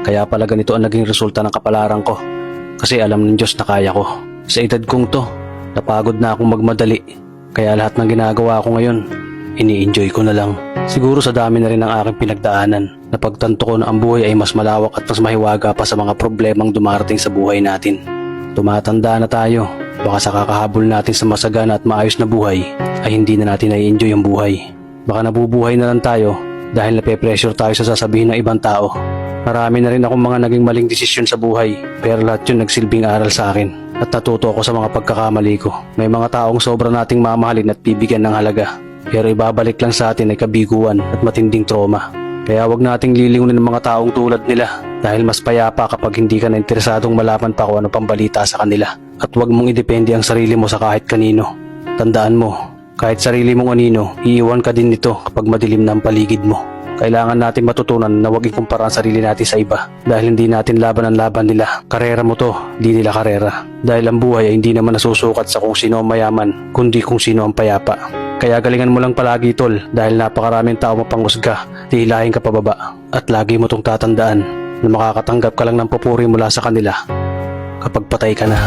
Kaya pala ganito ang naging resulta ng kapalaran ko. Kasi alam ng Diyos na kaya ko. Sa edad kong to, napagod na akong magmadali. Kaya lahat ng ginagawa ko ngayon, ini-enjoy ko na lang. Siguro sa dami na rin ng aking pinagdaanan, napagtanto ko na ang buhay ay mas malawak at mas mahiwaga pa sa mga problemang dumarating sa buhay natin. Tumatanda na tayo, baka sa kakahabol natin sa masagana at maayos na buhay, ay hindi na natin na-enjoy ang buhay. Baka nabubuhay na lang tayo dahil nape-pressure tayo sa sasabihin ng ibang tao. Marami na rin akong mga naging maling desisyon sa buhay, pero lahat yun nagsilbing aral sa akin at natuto ako sa mga pagkakamali ko. May mga taong sobra nating mamahalin at bibigyan ng halaga, pero ibabalik lang sa atin ay kabiguan at matinding trauma. Kaya wag nating lilingunin ng mga taong tulad nila dahil mas payapa kapag hindi ka na interesadong malaman pa kung ano pang balita sa kanila. At wag mong idepende ang sarili mo sa kahit kanino. Tandaan mo, kahit sarili mong anino, iiwan ka din nito kapag madilim na ang paligid mo. Kailangan natin matutunan na huwag ikumpara ang sarili natin sa iba dahil hindi natin laban ang laban nila. Karera mo to, di nila karera. Dahil ang buhay ay hindi naman nasusukat sa kung sino ang mayaman, kundi kung sino ang payapa. Kaya galingan mo lang palagi tol dahil napakaraming tao mapanghusga, hihilahin ka pababa. At lagi mo tong tatandaan na makakatanggap ka lang ng papuri mula sa kanila kapag patay ka na.